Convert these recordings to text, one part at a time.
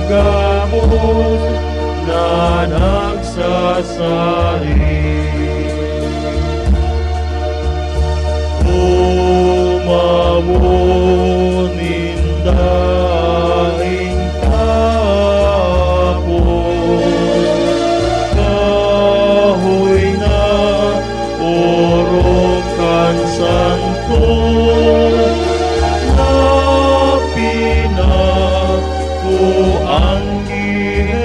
gabos na nagsasari. Umawunin daing tapos, kahoy na orokan santo, na pinakuanggi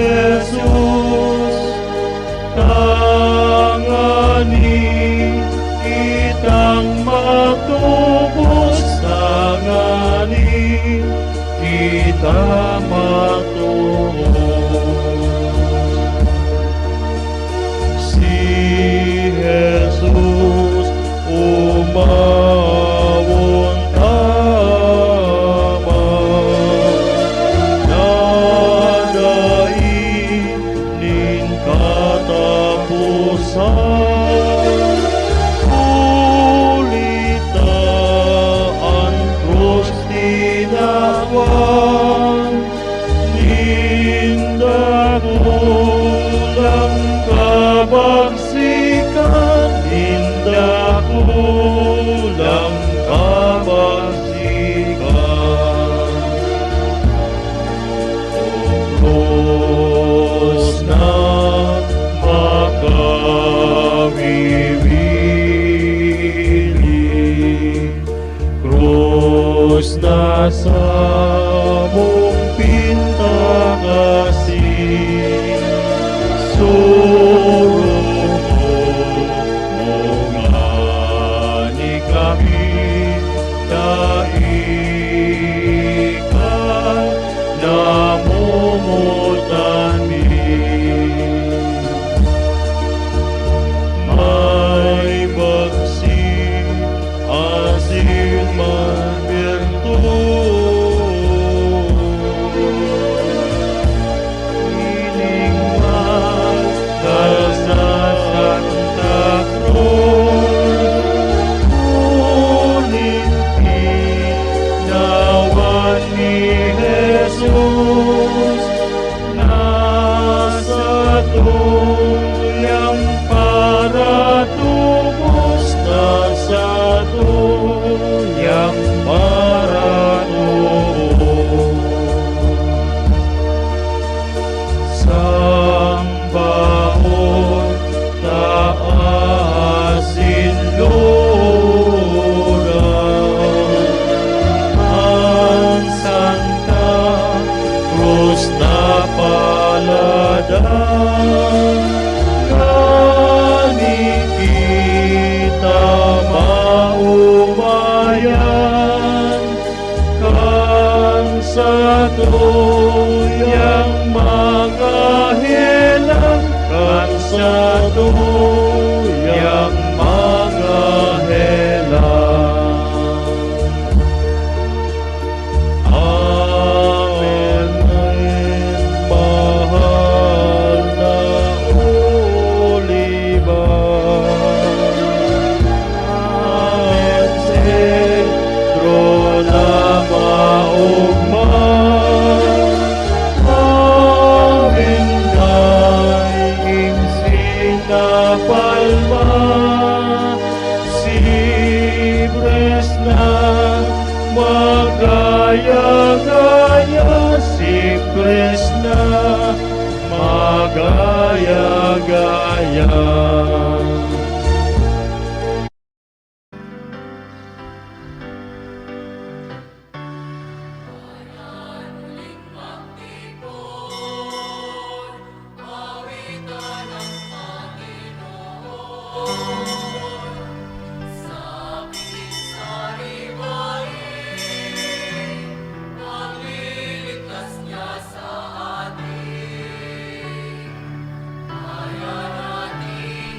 Jesus, tangani kitang matubos, tangani kita matubos. Si Jesus umawon tama, nadainin katapusan, ulitaan krus tinawan, nindakulang kabagsikan, nindakulang kabagsikan. Krus na makawiwili, krus na sa mong pintakasi, surong mo nga ni kami daikan, namumutan mi. May bagsi asin man virtud, ining man sa Santa Cruz, ngunit pinawan ni Jesus, nasa tuyang para tubos, nasa tuyang para tubos. Sambaon taasin luran, ang Santa Cruz na paladan, kani kita maumayan, kan sa tuyang mga helang, kan sa tuyang mga helang. Amen. Mahal na Oliban, amen. Sentro na maugman, amen. Daing sinapalma, Sibres na magaya-gaya, Sibres na magaya-gaya. Sa atin, kaya natin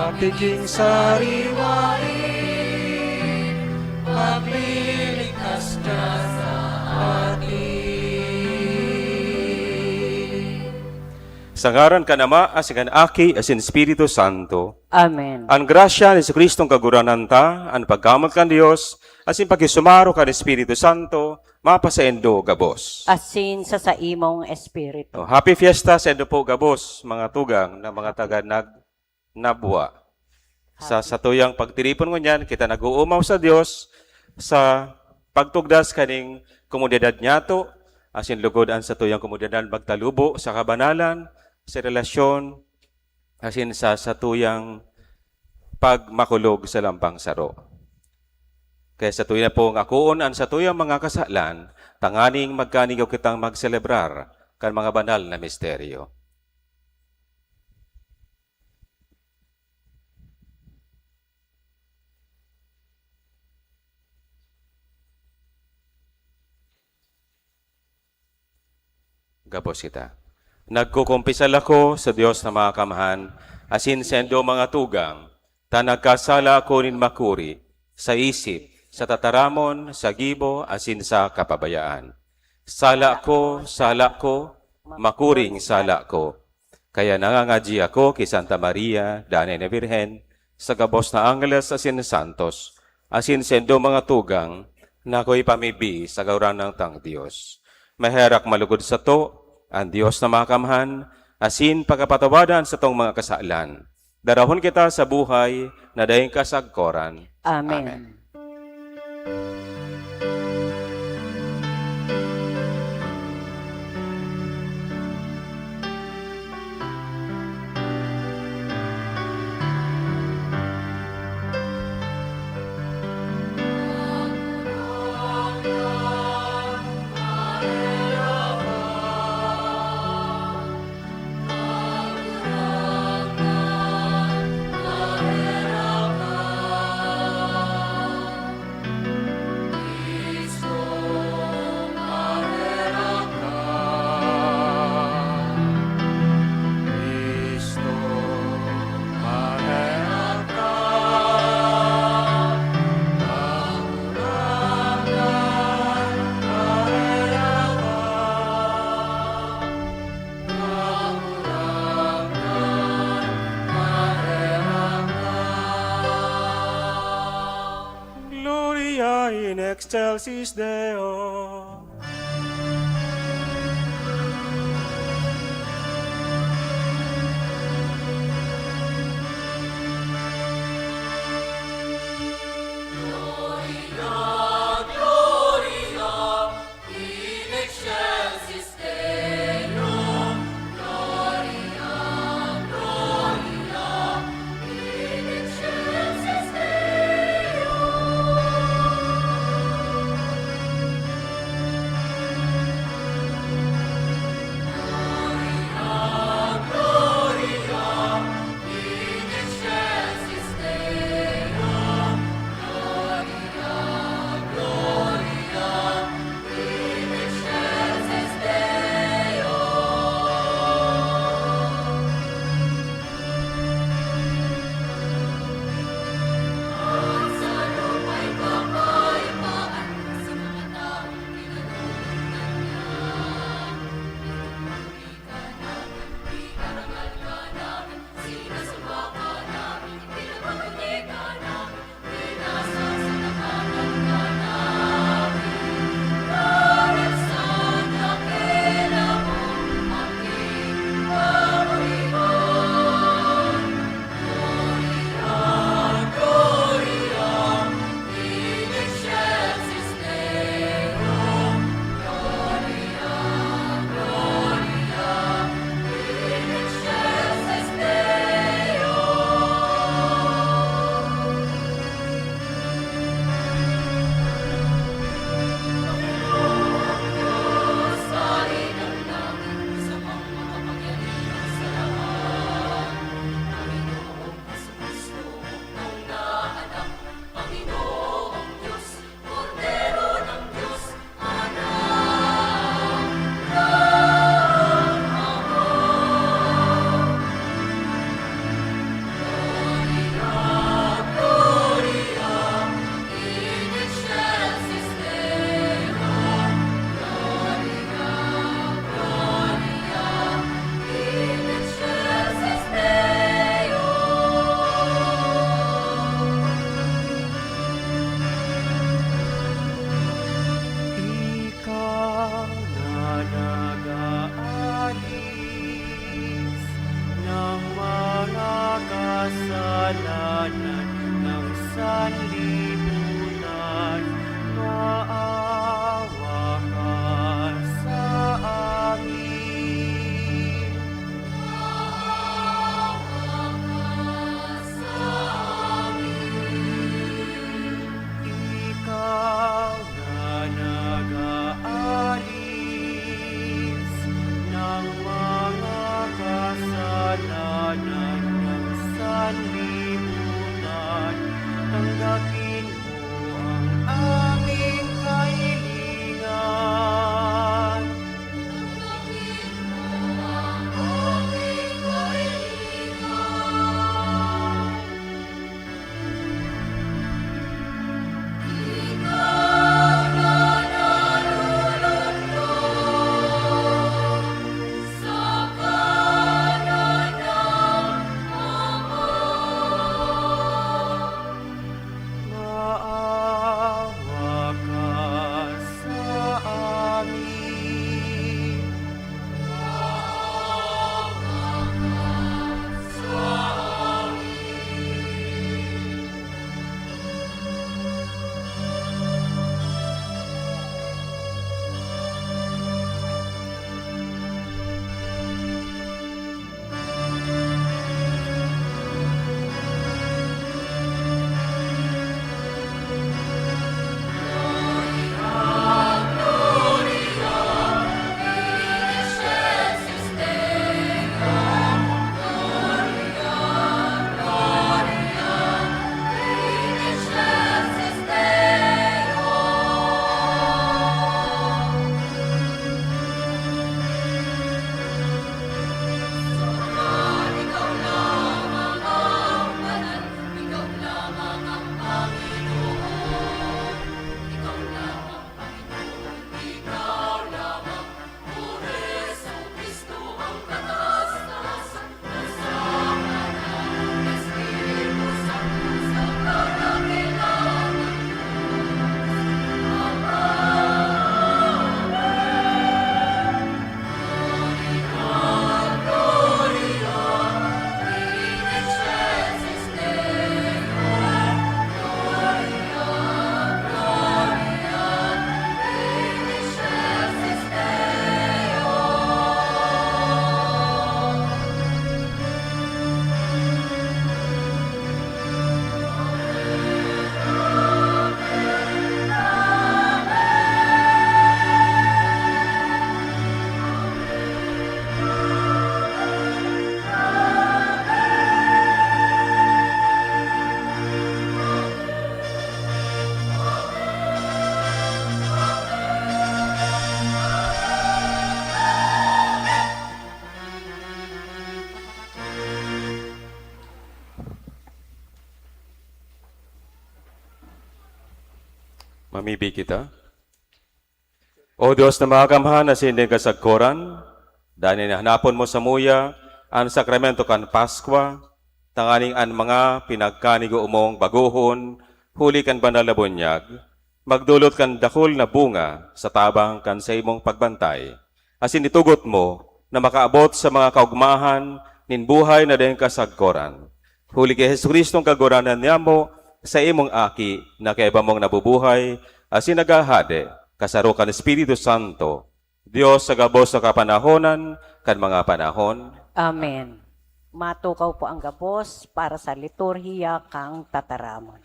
pagiging sariwain, magliligtas ka sa atin. Sa ngaran ka nama, asikan aki, asin Espiritu Santo. Amen. Ang grasya ni Kristong kaguranan ta, ang pagkamot kan Dios, asin pagisumaro kan Espiritu Santo, mapasaendo gabos. Asin sa imong espiritu. Happy Fiesta sa endo po gabos, mga tugang na mga taga nabwa. Sa satuyang pagtiripon ngunyan, kita nag-uumaw sa Dios sa pagtugdas kaning komunidad niyato, asin lugod ang satuyang komunidad magtalubo sa kabanalan, sa relasyon, asin sa satuyang pagmakulog sa lampang saro. Kaya sa tuyo na po ngakuon ang sa tuyang mga kasalan, tanganing magkanigaw kitang magselebrar kan mga banal na misteryo. Gabos kita. Nagkukumpisal ako sa Diyos na mga kamahan, asin sendo mga tugang, ta nagkasala ako rin makuri, sa isip, sa tataramon, sa gibo, asin sa kapabayaan. Sala ko, makuring sala ko. Kaya nangangadji ako kay Santa Maria, Dana na Birhen, sa gabos na Angeles asin Santos, asin sendo mga tugang, na ako'y pamibi sa gawran ng tang Diyos. Maherak malugod sa to, ang Diyos na makamhan, asin pagkapatawadan sa tong mga kasalan. Darahon kita sa buhay na dahing kasagkoran. Amen. Gloria in excelsis Deo. Mamibig kita. O Diyos na makamhan na sindi kasagkoran, dahil hanapon mo sa muya, ang sakramento kan Paskwa, tanganing an mga pinagkanigo umong baguhon, huli kan banal na bunyag, magdulot kan dakol na bunga sa tabang kan sa imong pagbantay. Asin itugot mo na makaabot sa mga kaugmahan nin buhay na den kasagkoran. Huli kay Jesucristong kaguranan niya mo sa imong aki na kaiba mong nabubuhay, asin nagahade, kasaro kan Espiritu Santo, Diyos sa gabos sa kapanahonan, kan mga panahon. Amen. Matukaw po ang gabos para sa liturhiya kang tataramon.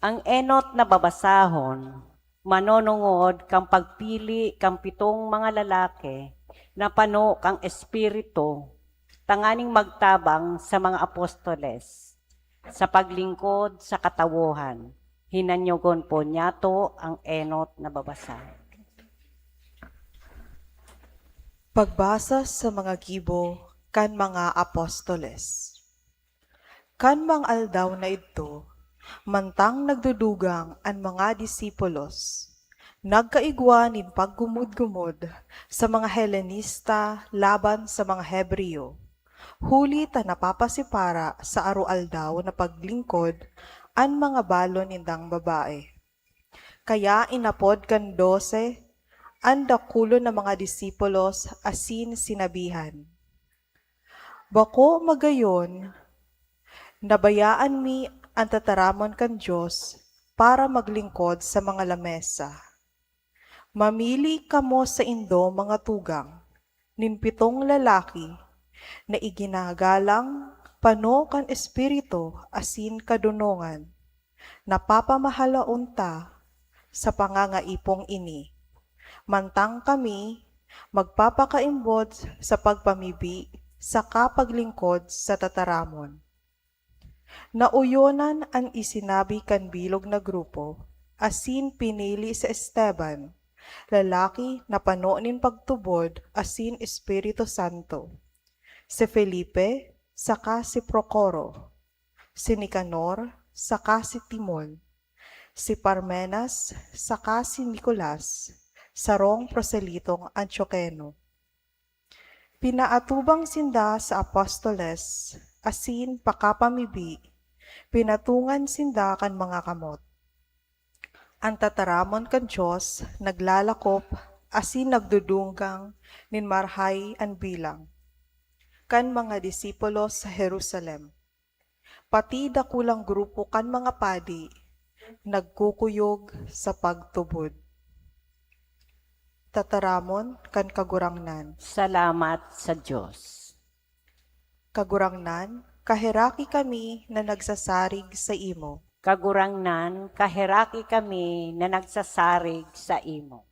Ang enot na babasahon, manonungod kang pagpili kang pitong mga lalaki na pano kang espiritu, tanganing magtabang sa mga apostoles, sa paglingkod sa katawuhan. Hinanyogon po niyato ang enot na babasahon. Pagbasa sa mga gibo kan mga apostoles. Kan mang aldaw na ito, mantang nagdudugang ang mga disipulos, nagkaigwa nin paggumod-gumod sa mga Helenista laban sa mga Hebreo, huli ta napapasipara sa arualdaw na paglingkod an mga balon indang babae. Kaya inapod kan 12 ang dakulo ng mga disipulos asin sinabihan. Bako magayon, nabayaan mi ang tataramon kan Diyos para maglingkod sa mga lamesa. Mamili kamo sa indo mga tugang, nin pitong lalaki, na iginagalang pano kan espiritu asin kadunungan, napapamahalaunta sa pangangaipong ini. Mantang kami magpapakaimbod sa pagpamibi sa kapaglingkod sa tataramon. Nauyonan ang isinabi kan bilog na grupo, asin pinili sa Esteban, lalaki na panonin pagtubod asin Espiritu Santo. Si Felipe, saka si Procoro, si Nicanor, saka si Timon, si Parmenas, saka si Nicolas, sarong proselitong Antioqueno. Pinaatubang sinda sa apostoles, asin pakapamibi, pinatungan sinda kan mga kamot. Ang tataramon kan Diyos, naglalakop, asin nagdudunggang, nin marhay ang bilang. Kan mga disipulos sa Jerusalem. Pati dakulang grupo kan mga padi, nagkukuyog sa pagtubod. Tataramon kan kagurangnan. Salamat sa Diyos. Kagurangnan, kahiraki kami na nagsasarig sa imo. Kagurangnan, kahiraki kami na nagsasarig sa imo.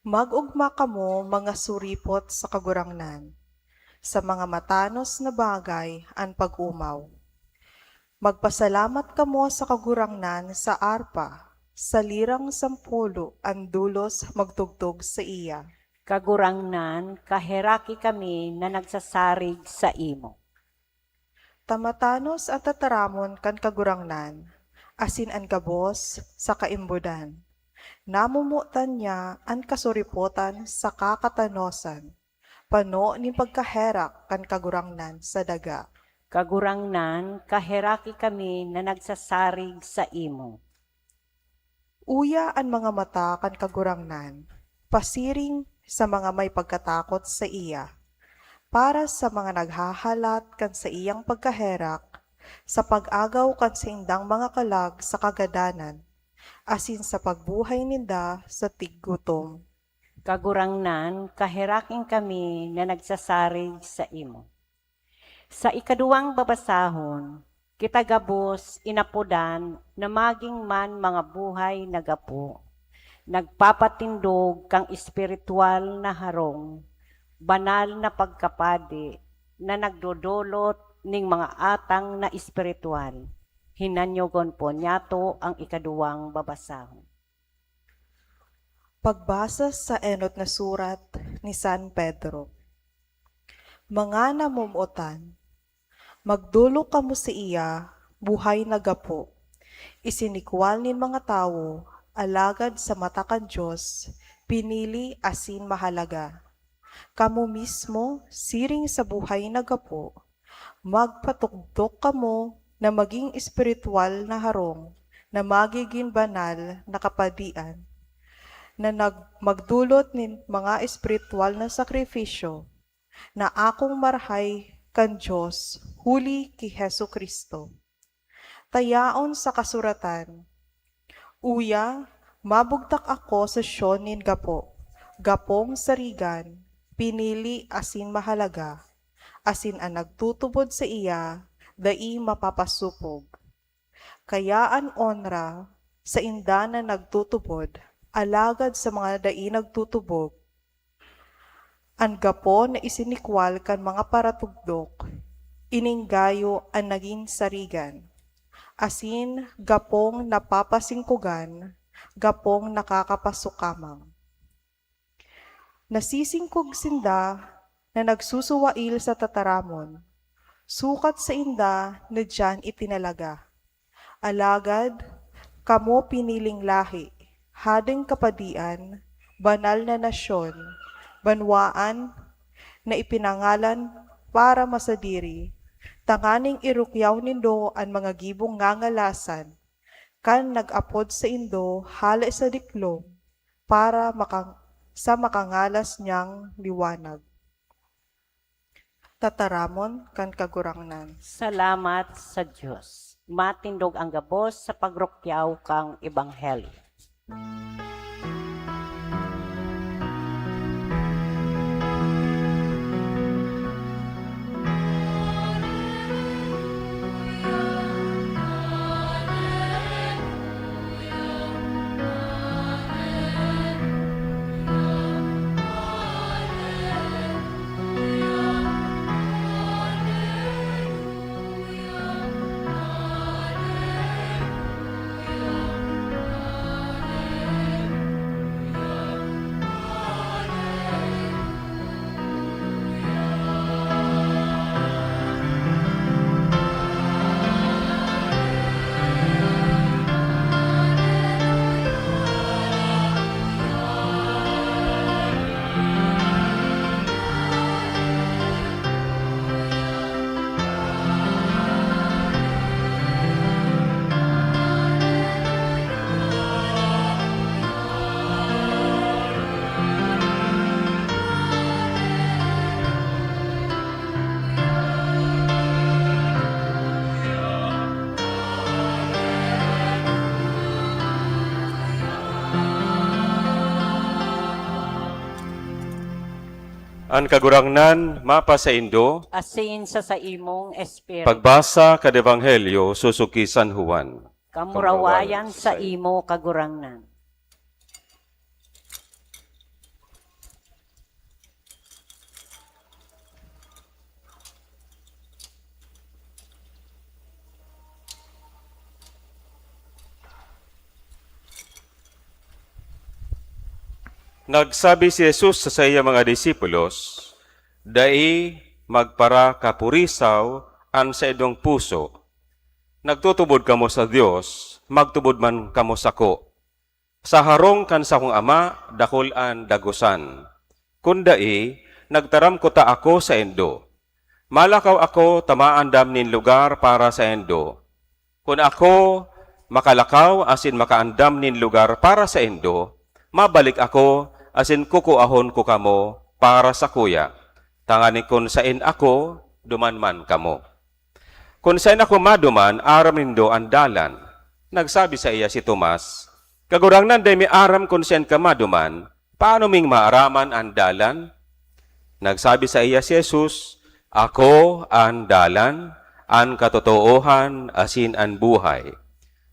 Mag-ugma kamo mga suripot sa kagurangnan. Sa mga matanos na bagay ang pag-umaw. Magpasalamat kamo sa kagurangnan sa arpa, sa lirang 10 ang dulos magtugtog sa iya. Kagurangnan, kahiraki kami na nagsasarig sa imo. Tamatanos at tataramon kan kagurangnan, asin ang gabos sa kaimbudan. Namumutan niya ang kasuripotan sa kakatanosan, pano ni pagkaherak kan kagurangnan sa daga. Kagurangnan, kahiraki kami na nagsasarig sa imo. Uya ang mga mata kan kagurangnan, pasiring sa mga may pagkatakot sa iya, para sa mga naghahalat kan sa iyang pagkaherak, sa pag-agaw kan sa indang mga kalag sa kagadanan, asin sa pagbuhay ninda sa tiggutom. Kagurangnan, kahiraking kami na nagsasarig sa imo. Sa ikaduwang babasahon, kita gabos inapodan na maging man mga buhay na gapo, nagpapatindog kang espiritual na harong, banal na pagkapadi na nagdodolot ning mga atang na espiritual. Hinanyogon po niyato ang ikaduwang babasahon. Pagbasa sa enot na surat ni San Pedro. Mga namumutan, magdulo kamo sa iya, buhay na gapo, Isinikwal nin mga tao, alagad sa mata kan Diyos, pinili asin mahalaga. Kamo mismo, siring sa buhay na gapo, magpatukdok kamo na maging espiritual na harong, na magiging banal na kapadian, na magdulot nin mga espiritual na sakripisyo, na akong marhay kan Diyos, huli ki Hesu Kristo. Tayaon sa kasuratan, Uya, mabugtak ako sa syonin gapo, gapong sarigan, pinili asin mahalaga, asin ang nagtutubod sa iya, dai mapapasupog. Kayaan onra sa inda na nagtutubod, alagad sa mga dai nagtutubog, ang gapo na isinikwal kan mga paratugdok, ininggayo ang naging sarigan. Asin gapong napapasingkugan, gapong nakakapasukamang. Nasisingkog sinda na nagsusuwail sa tataramon, sukat sa inda na diyan itinalaga. Alagad, kamo piniling lahi, hadeng kapadian, banal na nasyon, banwaan na ipinangalan para masadiri, tanganing irukyaw nindo ang mga gibong ngangalasan, kan nag-apod sa indo hala sa diklom, para sa makangalas niyang liwanag. Tataramon kan kagurangnan. Salamat sa Diyos. Matindog ang gabos sa pagrukyaw kang ebanghelyo. Ang kagurangnan, mapa sa Indo, Asin sa imong espiritu. pagbasa kad Ebanghelyo, susuki San Juan. Kamurawayan sa imo kagurangnan. Nagsabi si Jesus sa iya mga disipulos, dai magpara kapurisaw an sa idong puso. Nagtutubod kamo sa Dios, magtubod man kamo sako. Sa harong kan sa kong ama, dakulan dagusan. Kundai, nagtaram ko ta ako sa endo. Malakaw ako tamaandam nin lugar para sa endo. Kung ako makalakaw asin makaandam nin lugar para sa endo, mabalik ako asin kukuahon ko kamo para sa kuya. Tangani kun sain ako, dumanman kamo. Kun sain ako maduman, aram nindo ang dalan. Nagsabi sa iya si Tomas, kagurangnan day mi aram kun sain ka maduman, paano ming maaraman ang dalan? Nagsabi sa iya si Jesus, ako ang dalan, ang katotoohan, asin ang buhay.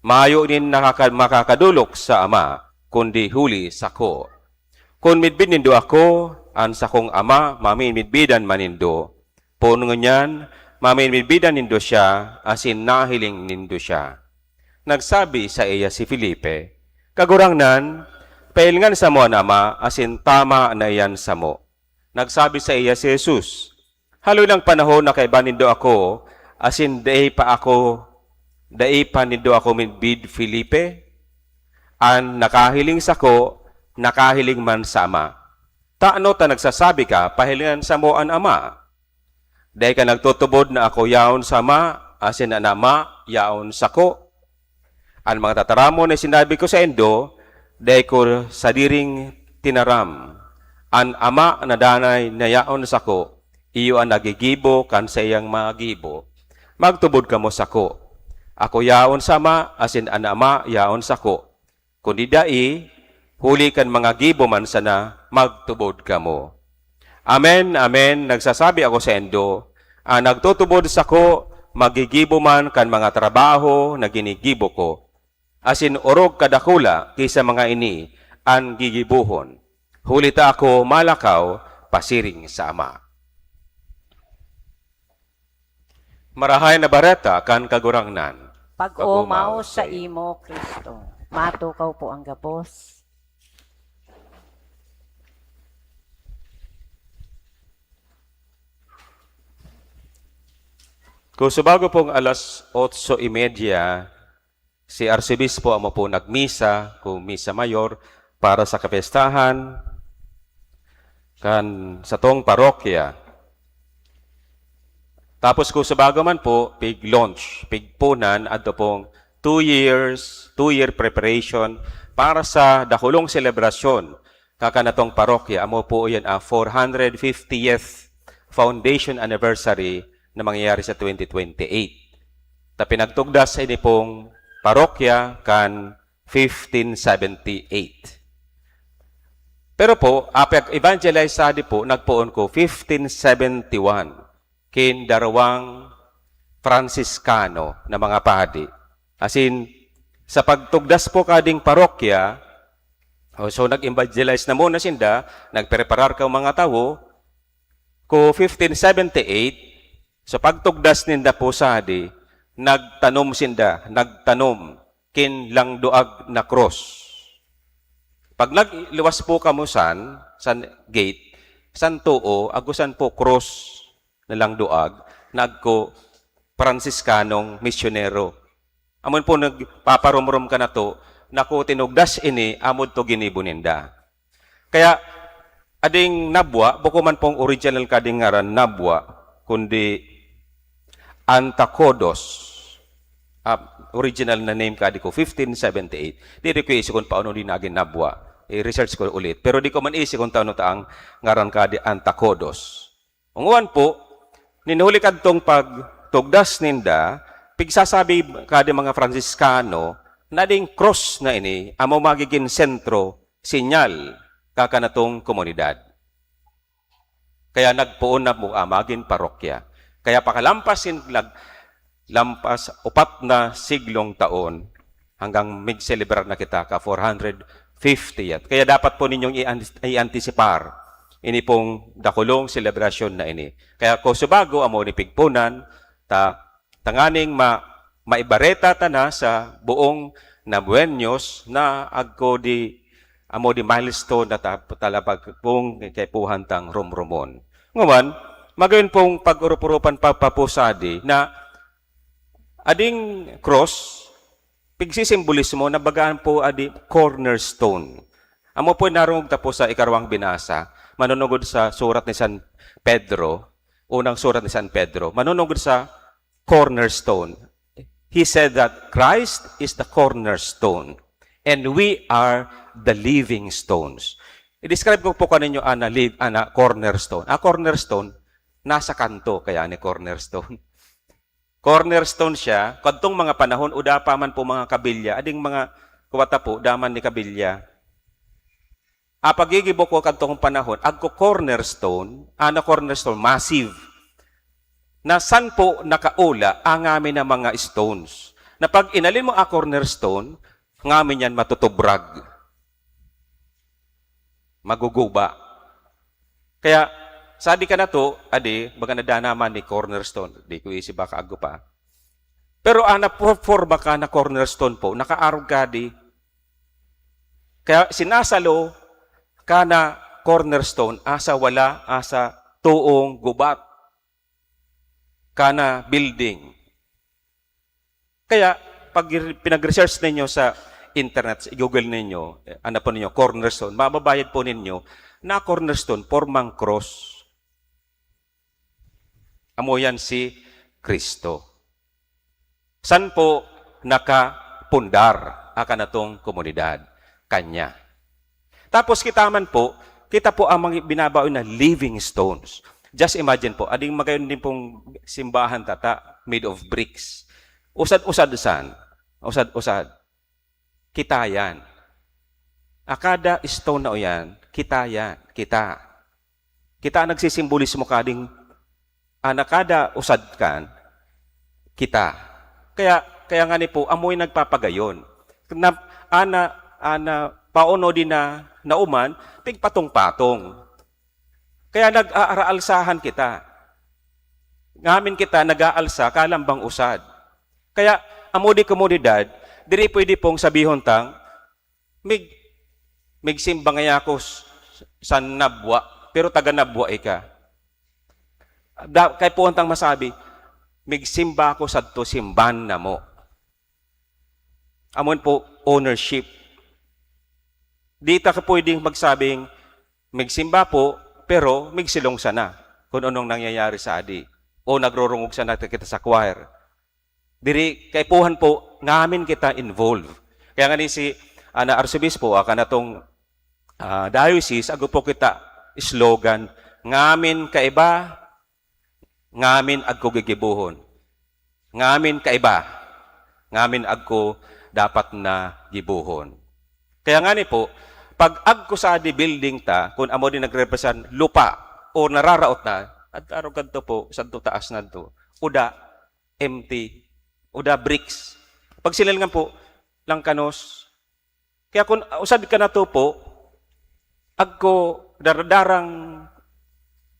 Mayo din makakadulok sa ama, kundi huli sako. Kung midbid nindo ako, an sakong ama, maminmidbidan manindo. Puno ngunyan, maminmidbidan nindo siya, asin nahiling nindo siya. Nagsabi sa iya si Felipe, kagurangnan, pailngan sa mo an ama, asin tama na iyan sa mo. Nagsabi sa iya si Jesus, haloy lang panahon na kaiba nindo ako, asin day pa ako daipan nindo ako min bid Filipe, an nakahiling sako, nakahiling man sa Ama. Taano ta nagsasabi ka, pahilingan sa mo an Ama? Dahil ka nagtutubod na ako yaon sa Ama, asin an Ama yaon sako. Ang mga tataramo na sinabi ko sa endo, dahil ko sa diring tinaram, an Ama na danay na yaon sako, iyo ang nagigibo kan sa iyang magibo. Magtubod ka mo sako. Ako yaon sa Ama, asin an Ama yaon sako. Kundi dai, huli kan mga gibo man sana, magtubod ka mo. Amen, amen, nagsasabi ako sa endo, nagtutubod sako, magigibo man kan mga trabaho na ginigibo ko. Asin orog kadakula kaysa mga ini, ang gigibuhon. Huli ta ako malakaw, pasiring sa Ama. Marahay na bareta kan kagurangnan. Pag-umaw sa imo, Kristo. Matukaw po ang gabos. Kung subago pong alas 8:30, si Arcebispo amo po nagmisa, kung misa mayor, para sa kapestahan kan sa tong parokya. Tapos kung subago man po, pig launch, pig punan, ato pong 2 year preparation para sa dakulong selebrasyon kakanatong parokya. Amo po yan 450th foundation anniversary na mangyayari sa 2028. Ta pinagtugdas sa ini pong parokya kan 1578. Pero po, apag evangelize sadi po, nagpoon ko 1571 kin darawang Franciscano na mga padi. As in, sa pagtugdas po kading parokya, so nag-evangelize na muna sinda, nagpreparar ka mga tao, ko 1578, sa pagtugdas ninda po sadi, nagtanom sinda, nagtanom kin lang duag na cross. Pag nagliwas po kamusan, sa gate, san tuo, agusan po cross na lang duag, nagko Franciscanong misyonero. Amon po nagpaparumrum ka na to, naku tinugdas ini, amod to ginibuninda. Kaya, ading nabwa, buko man pong original kading ngaran nabwa, kundi Antacodos. Original na name kadi ko, 1578. Di ko isi kung paano din naging nabwa. I-research ko ulit. Pero di ko man isi kung taano taang ngaran kadi Antacodos. Unguan po, ninhuli kadtong pagtugdas ninda, pigsasabi kadi mga Franciscano, na ding cross na ini, amo magiging sentro, sinyal, kakanatong komunidad. Kaya nagpuon na mo amagin parokya. Kaya pakalampasin, lampas 4 na siglong taon, hanggang mag-celebrar na kita ka 450th. Kaya dapat po ninyong i-anticipar ini pong dakulong selebrasyon na ini. Kaya ko subago amo ni pigpunan, tanganing maibareta ta na sa buong Nabuenos na agko di amo di milestone na talapag pong kay puhantang rumrumon. Nguman, magawin pong pag-urupurupan papapusadi na ading cross, pigsisimbolismo na bagaan po adi cornerstone. Amo po narong tapos sa ikarwang binasa, manunugod sa surat ni San Pedro, unang surat ni San Pedro, manunugod sa cornerstone. He said that Christ is the cornerstone and we are the living stones. I-describe ko po kaninyo ana cornerstone. Cornerstone, nasa kanto kaya ni cornerstone. Cornerstone siya, kadtong mga panahon, uda pa man po mga kabilya, ading mga kuwata po, daman ni kabilya. Pagigibo ko kadtong panahon, agko cornerstone, cornerstone, massive. Na san po nakaula ang amin na mga stones. Na pag inalin mo cornerstone, ang amin yan matutubrag. Maguguba. Kaya, sadi ka na to, adi, baga nadanaman ni cornerstone. Di ko isi baka ago pa. Pero for baka na cornerstone po, nakaarog ka di. Kaya sinasalo ka na cornerstone, asa wala, asa tuong gubat. Kana building. Kaya, pag pinag-research ninyo sa internet, i-google ninyo, ano po ninyo, cornerstone, mababayad po ninyo na cornerstone, formang cross. Amo yan si Kristo. San po nakapundar aka na tong komunidad? Kanya. Tapos kita po ang mga binabaon na living stones. Just imagine po, ading magayon din pong simbahan tata, made of bricks. Usad-usad san. Usad-usad. Kita yan. Akada stone na o yan, kita yan. Kita. Kita ang nagsisimbolismo kading nakada usad kan, kita. Kaya nga ni po, amoy nagpapagayon. Pauno din na nauman, tigpatong-patong. Kaya nag-aaraalsahan kita. Ngamin kita nag-aalsa, kalambang usad. Kaya, amodi komunidad, diri pwede pong sabihon tang, mig simbangay ako sa nabwa, pero taga nabwa ka. Kay po antang masabi, migsimba ako sa to simban na mo. Amon po, ownership. Di ta ka pwedeng magsabing, migsimba po, pero migsilong sana kung anong nangyayari sa adi. O nagrurungog sana kita sa choir. Diri, kay puhan po, namin kita involved. Kaya nga ni si Arsobispo, aka na tong diocese, ago po kita slogan, ngamin kaiba, ngamin agko gigibuhon. Ngamin kaiba. Ngamin agko dapat na gibuhon. Kaya nga ni po, pag agko sa di building ta, kung amo din nagrepresent lupa o nararaot na, at araw kanto po, santo taas na to, uda, empty, uda bricks. Pag sinilngan po, lang kanos. Kaya kung usad ka na to po, agko daradarang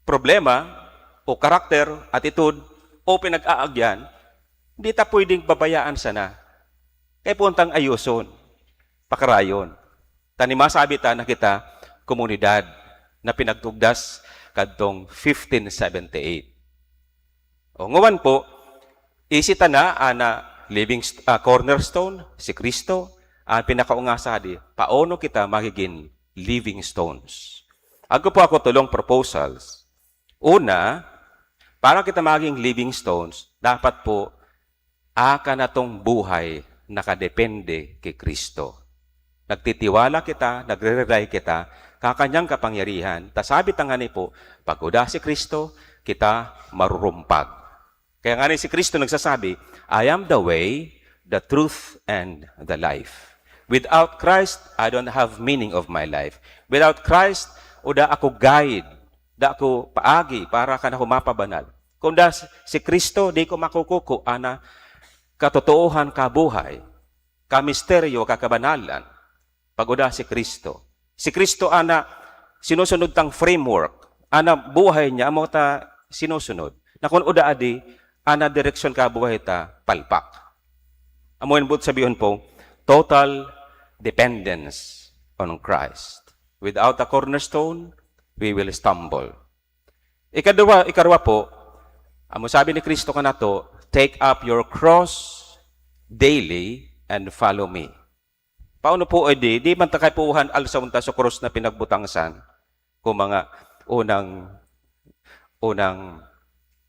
problema, o karakter, attitude, o pinag-aagyan, hindi ta pwedeng babayaan sana. Kaya puntang ayuson, pakarayon. Tani masabi ta na kita, komunidad na pinagtugdas kadtong 1578. O ngawan po, isita na living cornerstone, si Kristo, ang pinakaungasadi, paano kita magiging living stones. Ako po tulong proposals. Una, para kita maging living stones, dapat po, aka na tong buhay nakadepende kay Kristo. Nagtitiwala kita, nagre-rely kita, kakanyang kapangyarihan. Tasabi tangani po, pag-uda si Kristo, kita marurumpag. Kaya nga si Kristo nagsasabi, I am the way, the truth, and the life. Without Christ, I don't have meaning of my life. Without Christ, uda ako guide, da ako paagi para ka na humapabanal. Kung da si Kristo, di ko makukuko, katotoohan kabuhay, kamisteryo, kakabanalan, pag-uda si Kristo. Si Kristo, sinusunod tang framework, buhay niya, amo ta sinusunod. Na kung uda adi, direksyon kabuhay ta, palpak. Amoin but sabihin po, total dependence on Christ. Without a cornerstone, we will stumble. Ikarwa po, sabi ni Kristo ka na to, take up your cross daily and follow me. Paano po di man takay puuhan alsaunta sa cross na pinagbutangsan kung mga unang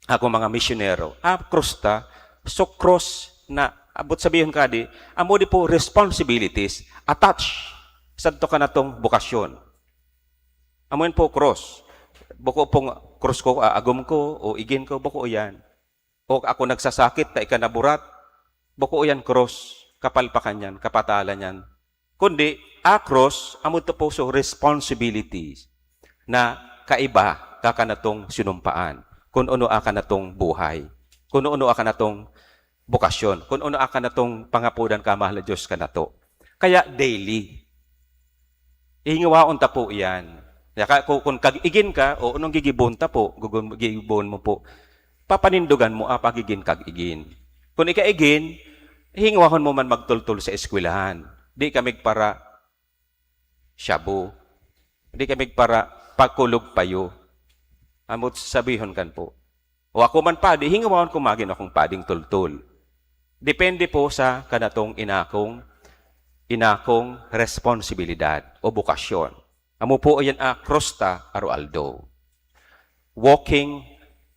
ako mga misyonero. Cross ta, so cross na, abot sabihin ka amo di po responsibilities attached sa to ka na tong bukasyon. Amoin po cross. Buko pong cross ko, agom ko, o igin ko, buko yan. O ako nagsasakit, ta ikanaburat, buko yan cross. Kapalpakan yan, kapatalan yan. Kundi, cross, amod to po so responsibilities na kaiba kakanatong sinumpaan. Kung ano akanatong buhay. Kung ano akanatong bukasyon. Kung ano akanatong pangapudan ka, mahal na Diyos ka na to. Kaya daily. Ihingawaon ta po yan. Kung kag-igin ka, o anong gigibon ta po, gigibon mo po, papanindugan mo, pagigin kag-igin. Kung ika-igin, hingwahon mo man magtultul sa eskwelahan. Di kamig para shabu. Di kamig para pagkulog payo. Amot sabihon kan po. O ako man pa, di hingwahon kumagin akong pading tultul. Depende po sa kanatong inakong responsibilidad o bukasyon. Amo po yan krosta arualdo. Walking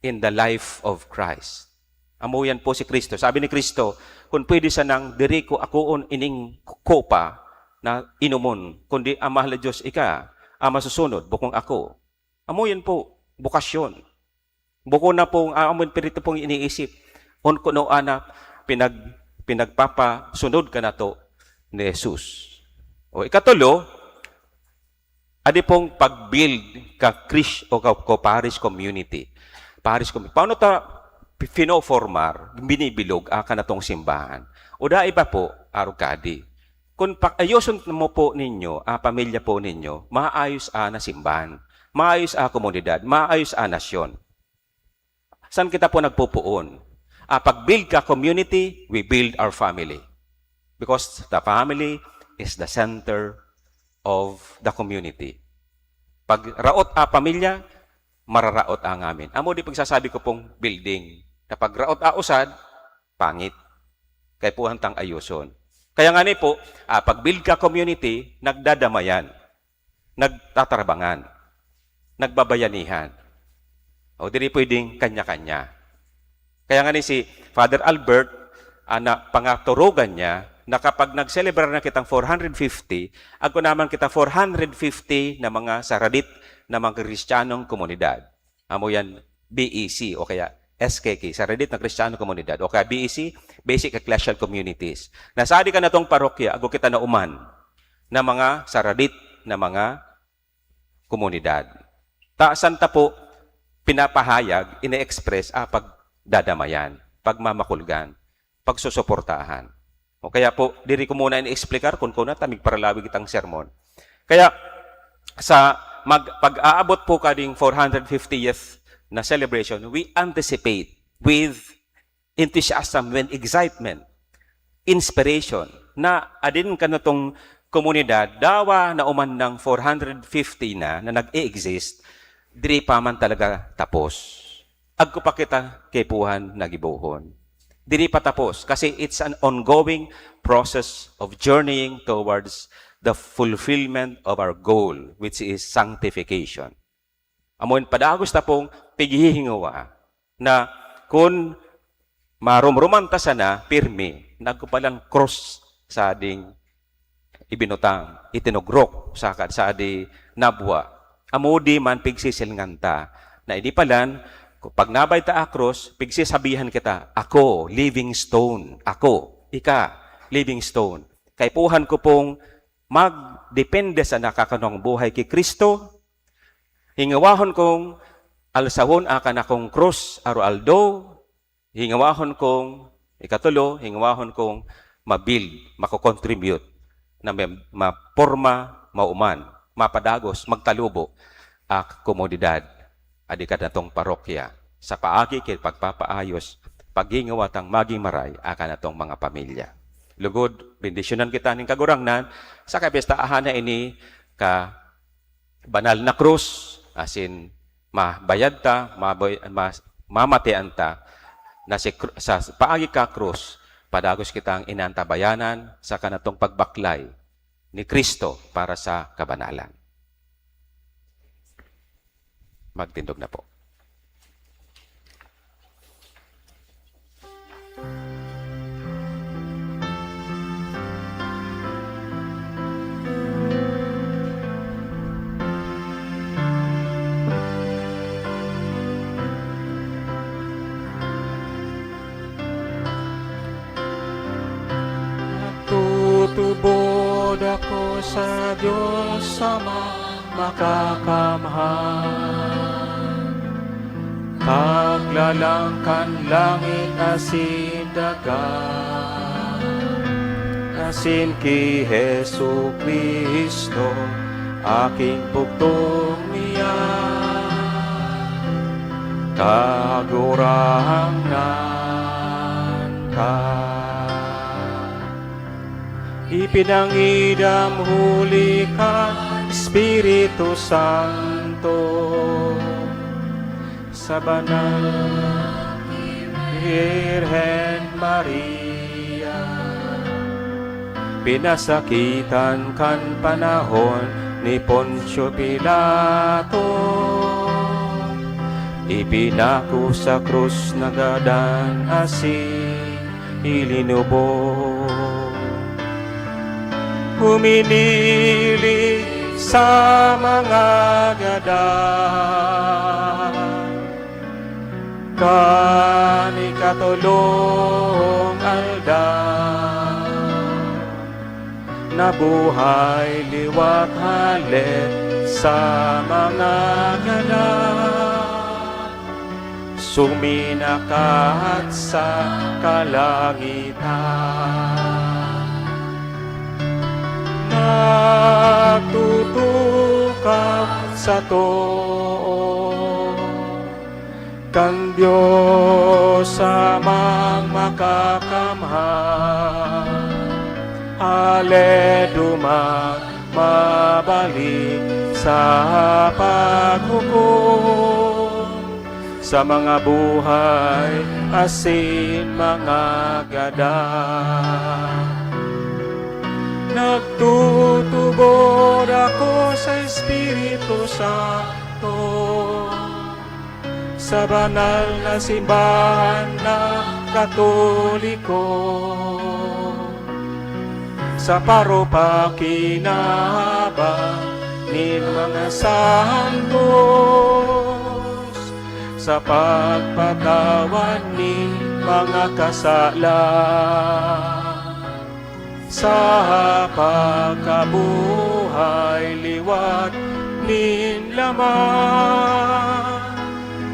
in the life of Christ. Amo yan po si Kristo. Sabi ni Kristo, kung pwede sa nang diri ko akoon ining kopa na inumon, kundi ang mahal na Diyos ika, ang masusunod, bukong ako. Amo yan po, bukasyon. Buko na pong, amon pirito pong iniisip. On kuno ana, pinagpapasunod ka na to ni Jesus. O ikatulo, adi pong pag-build ka o parish community. Parish community. Paano ta finoformar, binibilog ka na tong simbahan? O da iba po, arugadi. Kung ayoson mo po ninyo, pamilya po ninyo, maayos na simbahan, maayos komunidad, maayos nasyon. Saan kita po nagpupuon? Pag-build ka community, we build our family. Because the family is the center of the community. Pag raot pamilya, mararaot ang amin. Amo di pagsasabi ko pong building. Kapag raot usad, pangit. Kaya po hantang ayuson. Kaya nga ni po, pag-build ka community, nagdadamayan, nagtatrabangan, nagbabayanihan. O diri pwedeng kanya-kanya. Kaya nga ni si Father Albert, pangaturugan niya, na kapag nag-celebrate na kitang 450, ako naman kita 450 na mga saradit na mga Kristiyanong komunidad. Amo yan BEC o kaya SKK, saradit na Kristiyanong komunidad. O kaya BEC, Basic Ecclesial Communities. Nasadi ka na tong parokya, ako kita na uman na mga saradit na mga komunidad. Taasan ta po, pinapahayag, ine-express, pagdadamayan, pagmamakulgan, pagsusuportahan. O kaya po, diri ko muna in-explicar kung kuna tamig paralawig itang sermon. Kaya, sa pag-aabot po kading 450th na celebration, we anticipate with enthusiasm and excitement, inspiration, na adin ka na tong komunidad, dawa na uman ng 450 na nag-e-exist, diri pa man talaga tapos. Agko pa kita kepuhan nagibuhon. Diri pa tapos kasi it's an ongoing process of journeying towards the fulfillment of our goal, which is sanctification. Amon padagos ta pong pighihingawa na kung marumrumanta sana pirmi, nagkupalang cross sa ading ibinutang, itinugrok sa adi nabwa. Amodi man pigsisilnganta na hindi palan. Pag nabay ta akros, pigsisabihan kita, ako, living stone. Ako, ika, living stone. Kay puhan ko pong magdepende sa nakakanong buhay kay Kristo. Hingawahon kong alsahon akan akong cross arualdo. Hingawahon kong, ikatulo, hingawahon kong mabuild, makocontribute, na maporma, mauman, mapadagos, magtalubo, komunidad. Adikat na tong parokya sa paagi kay pagpapaayos, paggingawatang maging maray akan na tong mga pamilya. Lugod, bendisyonan kita ng kagurangnan sa kapestaahan na ini ka banal na krus, asin mabayad ta, mamatian ta, na sa paagi ka krus, padagos kitang inantabayanan sa kanatong pagbaklay ni Kristo para sa kabanalan. Magtindog na po. Tutubod ako sa Diyos Ama makakamahal. Paglalangkan langit asin dagat, asin ki Hesu Kristo, aking bugtong niya. Kagurangan ka, ipinangidam huli ka, Espiritu Santo, sa banal Virgen Maria. pinasakitan kan panahon ni Poncio Pilato. Ipinako sa krus na gadan asin ilinubo. Huminili sa mga gadan, kani katulong aldaw, nabuhay liwat halit sa mga gadan, suminakat sa kalangitan. Nagtutukaw sa too, kan Diyos amang makakamhan, haledumang mabalik sa paghukom, sa mga buhay asin mga gadan. Nagtutubod ako sa Espiritu Santo, sa banal na simbahan na Katoliko, sa parupakinabang nin mga santos, sa pagpatawad nin mga kasalan, sa pagkabuhay liwat nin lamang,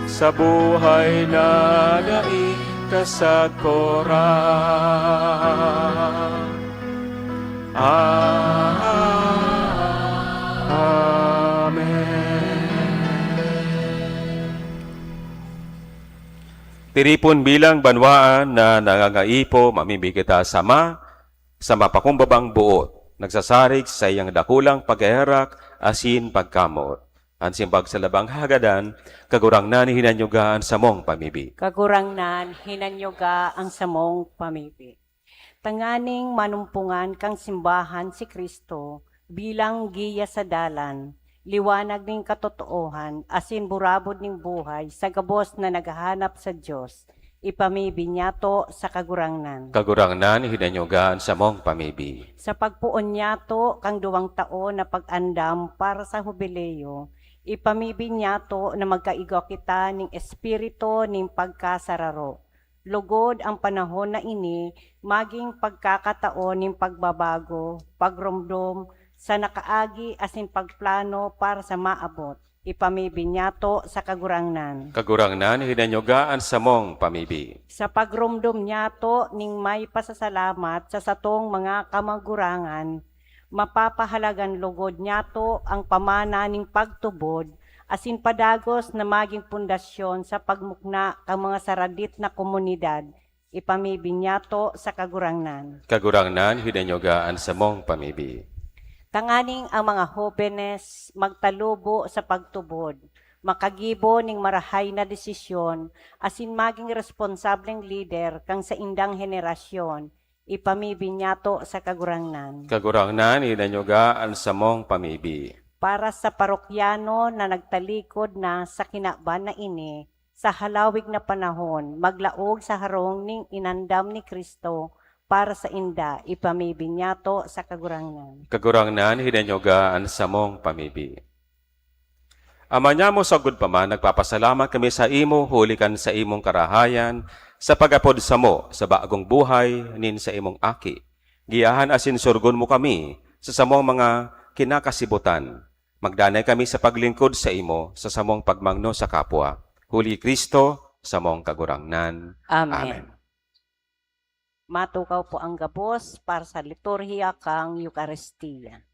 sa buhay na daig kasakoran. Amen. Tiripon bilang banwaan na nangangaipo, mamimigita sama, sa mapakumbabang buot, nagsasarig sa iyang dakulang pagkaherak, asin pagkamot. Ang simbag sa labang hagadan, kagurang nan hinanyugaan sa mong pamibi. Kagurang nan hinanyoga ang samong pamibi. Tanganing manumpungan kang simbahan si Kristo bilang giya sa dalan, liwanag ning katotoohan, asin burabod ning buhay sa gabos na naghahanap sa Diyos, ipamibinyato sa kagurangnan. Kagurangnan hinanyugaan sa mong pamibi. Sa pagpuon niyato kang 2 taon na pag-andam para sa hubileo, ipamibinyato na magkaigaw kita ning espiritu ning pagkasararo. Lugod ang panahon na ini, maging pagkakataon ning pagbabago, pagrumdum, sa nakaagi asin pagplano para sa maabot. Ipamibinyato sa kagurangnan. Kagurangnan hinanyugaan sa mong pamibi. Sa pagrumdum niyato ning may pasasalamat sa satong mga kamagurangan, mapapahalagan lugod niyato ang pamana ning pagtubod, asin padagos na maging pundasyon sa pagmukna kang mga saradit na komunidad. Ipamibinyato sa kagurangnan. Kagurangnan hinanyugaan sa mong pamibi. Tanganing ang mga hobenes magtalubo sa pagtubod, makagibo ning marahay na desisyon, asin maging responsableng leader kang sa indang henerasyon, ipamibinyato sa kagurangnan. Kagurangnan hinanyugaan sa mong pamibi. Para sa parokyano na nagtalikod na sa kinaban na ini, sa halawig na panahon, maglaog sa harong ning inandam ni Kristo, para sa inda, ipamibinyato sa kagurangnan. Kagurangnan hinanyugaan sa mong pamibi. Ama niya mo sagud pa man, nagpapasalamat kami sa imo, hulikan sa imong karahayan, sa pagapod sa mo, sa bagong buhay, nin sa imong aki. Giyahan asin surgon mo kami, sa samong mga kinakasibutan. Magdanay kami sa paglingkod sa imo, sa samong pagmangno sa kapwa. Huli Kristo, sa mong kagurangnan. Amen. Matukaw po ang gabos para sa liturhiya kang Eucharistia.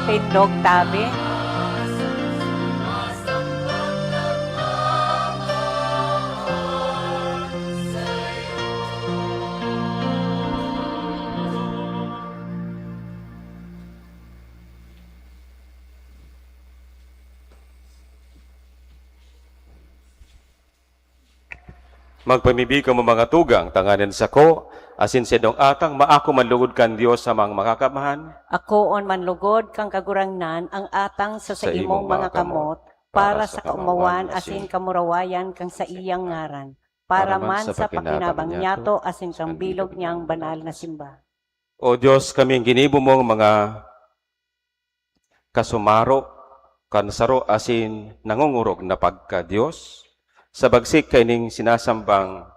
Tindog tabi. Magpamibig ka mo mga tugang, tanganin sa ko, asin sedong atang maako manlugod kan Dios sa mga makakamahan. Ako on manlugod kang kagurangnan ang atang sa imong mga kamot para sa kaumawan asin kamurawayan kang sa iyang ngaran. Para man sa pakinabang niyato asin kang bilog niyang banal na simba. O Diyos, kaming ginibo mong mga kasumaro, kansaro asin nangungurog na pagka-Diyos. Sa bagsik kaining sinasambang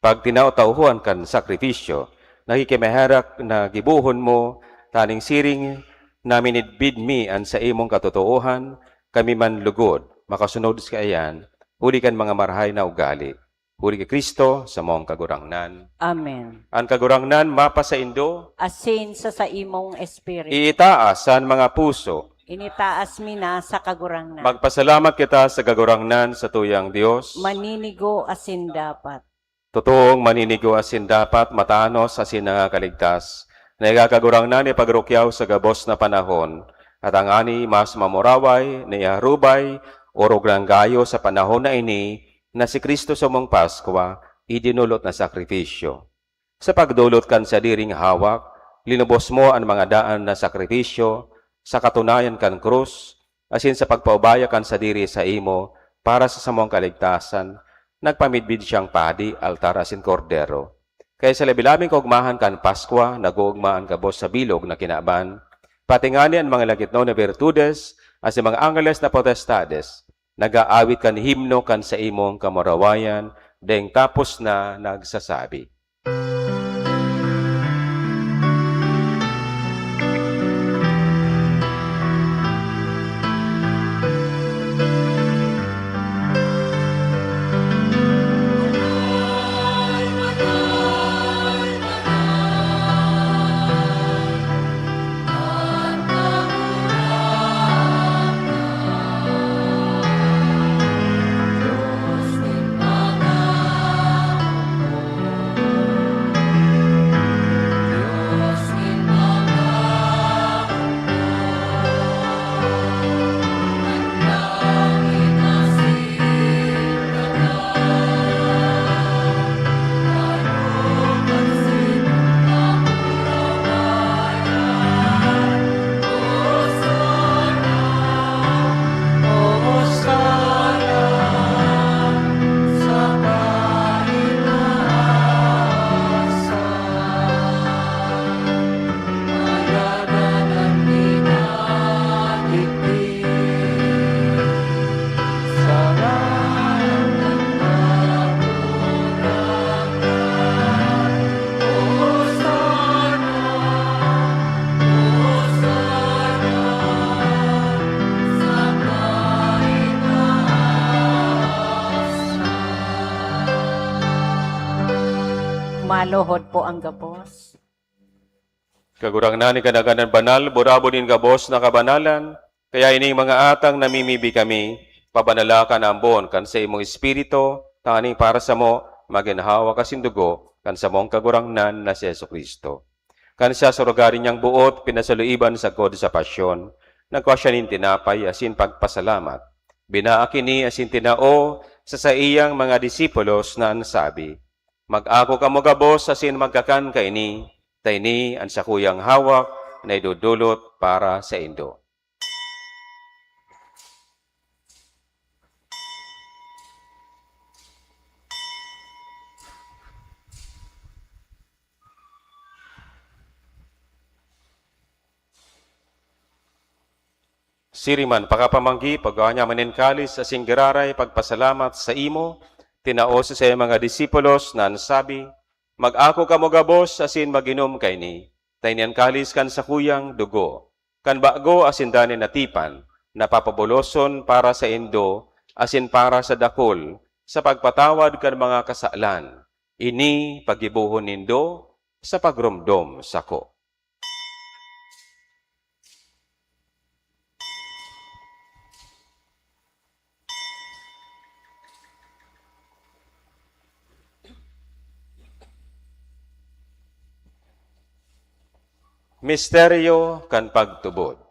pag tinaw-tauhuan kan sakripisyo, nakikimaharak na gibuhon mo, taning siring namin idbid mi an sa imong katotoohan, kami man lugod, makasunod sa kayan, huli kan mga marahay na ugali. Huli kay Kristo sa mong kagurangnan. Amen. Ang kagurangnan mapa sa indo, Asin sa imong espiritu. iitaas sa mga puso. Initaas mi na sa kagurangnan. Magpasalamat kita sa kagurangnan sa tuyang Dios. Maninigo asin dapat. Totoong maninigo asin dapat matanos asin nangakaligtas. Nagakagurangnan ni pagrukyaw sa gabos na panahon. At ang ani mas mamuraway, niarubay, orog ng gayo sa panahon na ini, na si Kristo sa mong Paskwa, idinulot na sakripisyo. Sa pagdulot kan sa diring hawak, linubos mo ang mga daan na sakripisyo, sa katunayan kan krus, asin sa pagpaubaya kan sa diri sa imo, para sa samong kaligtasan, nagpamidbid siyang padi, altar asin kordero. Kaya sa labi-labing kaugmahan kan Paskwa, nag-uugmaan kabos sa bilog na kinaban, patingani ang mga lagitno na virtudes, asin mga angeles na potestades, nag-aawit kan himno kan sa imong kamarawayan, deng tapos na nagsasabi. Malohod po ang gabos. Kagurangnan ni kanaganan banal, burabo din kabos na kabanalan, kaya ining mga atang namimibi kami, pabanalakan ang bon kan sa imong espiritu, tanganing para sa mo, maginhawa kasindugo, kan sa mong kagurangnan na si Jesucristo. Kan siya sa rogarin niyang buot, pinasaluiban sa kod sa pasyon, nagkwa siya nin tinapay asin pagpasalamat. Binaakini asin tinao sa iyang mga disipulos na ansabi, mag-ako ka mo gabos asin magkakan kaini, tayni ang sakuyang hawak na idudulot para sa indo. Siriman, pakapamanggi, pagkanya maninkalis sa singgiraray, pagpasalamat sa imo, tinaos sa mga disipulos na ansabi, mag-ako ka mo gabos asin maginom kay ni, tainyan kalis kan sa kuyang dugo, kan bago asin dani natipan, napapabuloson para sa indo, asin para sa dakol, sa pagpatawad kan mga kasalan, ini pagibuhon nindo sa pagrumdom sako. Misteryo kan pagtubod.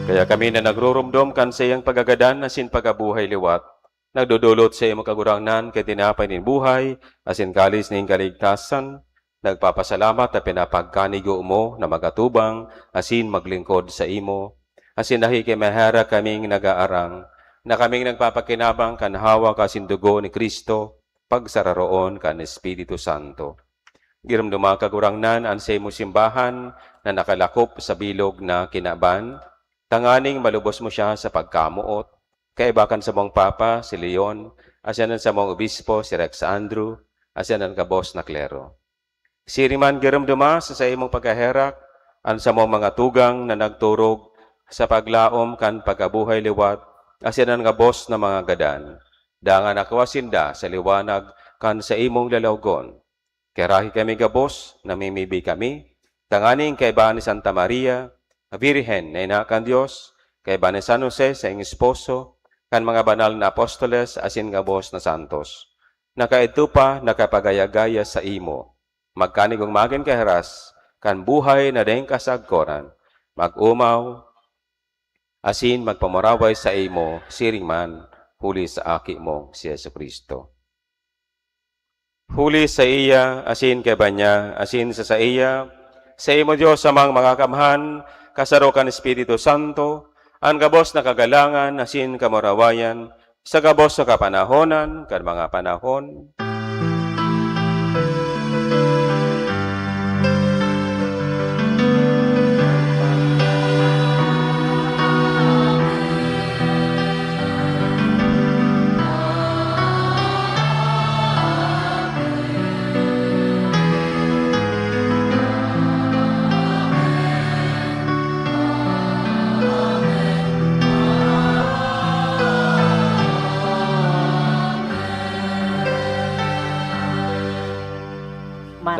Kaya kami na nagrurumdom kan sa iyang pagagadan asin pagabuhay liwat, nagdudulot sa iyong kagurangnan kay tinapay nin buhay, asin kalis ning kaligtasan, nagpapasalamat na pinapagkanigo mo na magatubang, asin maglingkod sa imo, asin nakikimahara kaming nagaarang, na kaming nagpapakinabang kan hawak asin dugo ni Kristo, pagsararoon kan Espiritu Santo. Giramduma kagurangnan ang sa imo simbahan na nakalakop sa bilog na kinaban, tanganing malubos mo siya sa pagkamuot, kaibakan sa mong Papa, si Leon, asyanan sa mong Obispo, si Rex Andrew, asyanan ka Boss na Klero. Siriman giramduma sa imong pagkaherak, ang sa mong mga tugang na nagturog sa paglaom kan pagabuhay liwat, asyanan ka Boss na mga gadan, dangan nakawasinda sa liwanag kan sa imong lalawgon. Kerahi kami ka Boss, namimibi kami, tanganing kaibahan ni Santa Maria, Virhen na inakan Diyos, kay Bani San Jose sa iyong esposo, kan mga banal na apostoles asin nga Boss na santos. Nakaito pa nakapagaya-gaya sa imo, magkanigong magin kaheras, kan buhay na deng kasagkoran, mag-umaw, asin magpamuraway sa imo, siring man, huli sa aki mo si Yesu Kristo. Huli sa iya, asin kay Banya, asin sa iya, sa imo Diyos amang mga kamhan, kasarokan Espiritu Santo, ang gabos na kagalangan, asin kamarawayan, sa gabos na kapanahonan, kan mga panahon.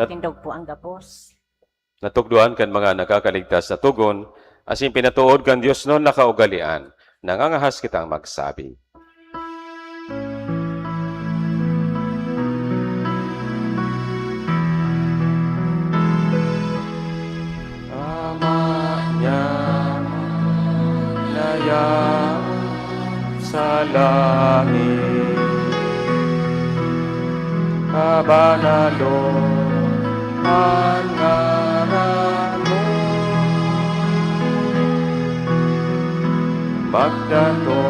Matindog po ang gabos. Natugduan kan mga nakakaligtas na tugon, asin pinatuod kan Diyos noon nakaugalian, nangangahas kitang magsabi. Ama niya nayang sa langit, kabanalo ang ngaran mo, magdato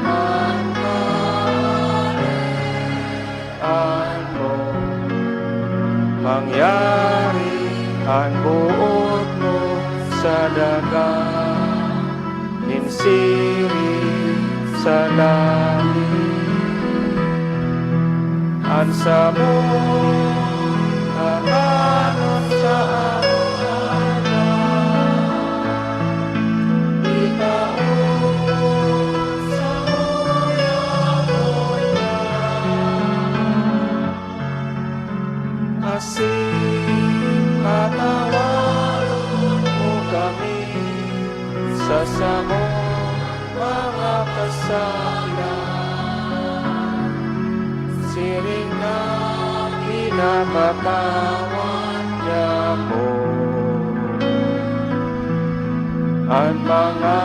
ang kaharian mo, mangyari ang buot mo sa dagat, hinsiri sa langit, ansa mo kakanon sa araw-araw, itaon sa uya-uya, asin patawaron mo kami sa samong mga kasalanan, siring na pinapatawan niya mo ang mga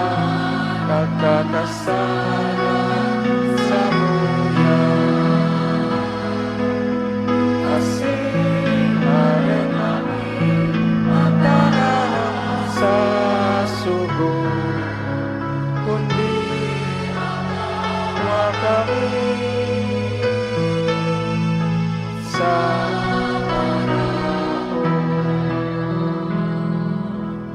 nagkakasala sa buyan, asin maring namin matanahan sa sugo, kundi wa kami sa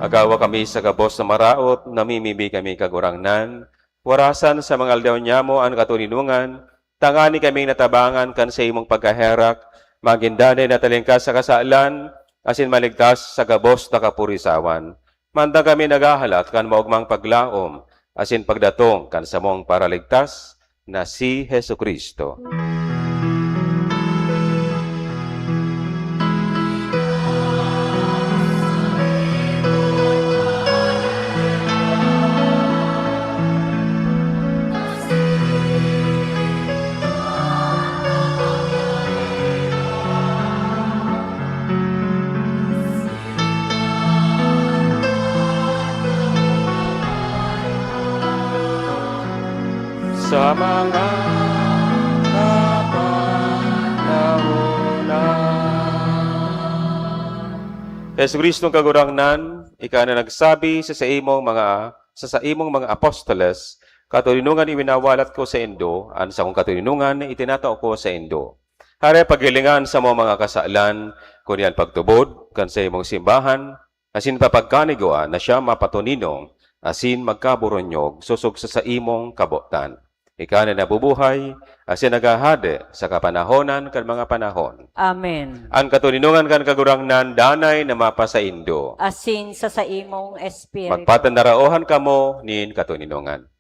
Agawa kami sa gabos na maraot, namimibi kami kagurangnan, warasan sa mga aldaw niya mo ang katuninungan, tangani kaming natabangan kan sa imong pagkaherak, magindane na talingkas sa kasalan, asin maligtas sa gabos na kapurisawan. Manda kami nagahalat kan maugmang paglaom, asin pagdatong kan samong paraligtas na si Hesu Kristo. sa mga kapanahunan. Yesu Kristong kagurangnan, ika na nagsabi sa imong mga apostoles, katulinungan iwinawalat ko sa Indo, an sa kong katulinungan itinatao ko sa Indo. Hare pagilingan sa mga kasalan, kunyan pagtubod, kan sa imong simbahan, asin papagkaniguan na siya mapatuninong, asin magkaburonyog, susog sa imong kabotan. Ika na nabubuhay, asin nagahade sa kapanahonan kan mga panahon. Amen. Ang katuninungan kan kagurangnan danay na mapa sa Indo. Asin sa imong espiritu. Magpatanaraohan kamo nin katuninungan.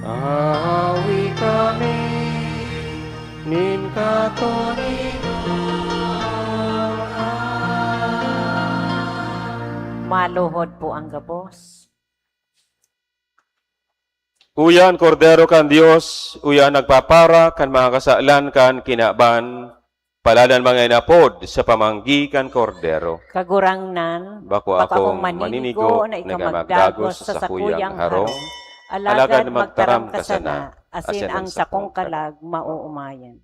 Awi kami nin katuninungan. Maluhod po ang gabos. Uyan kordero kan Dios, uyan nagpapara kan mga kasalan kan kinaban, paladan mga inapod sa pamanggi kan kordero. Kagurangnan, Bako akong maninigo na ikamagdagos sa sakuyang harong, alagad magtaram ka sana, asin ang sakong kalag mauumayan.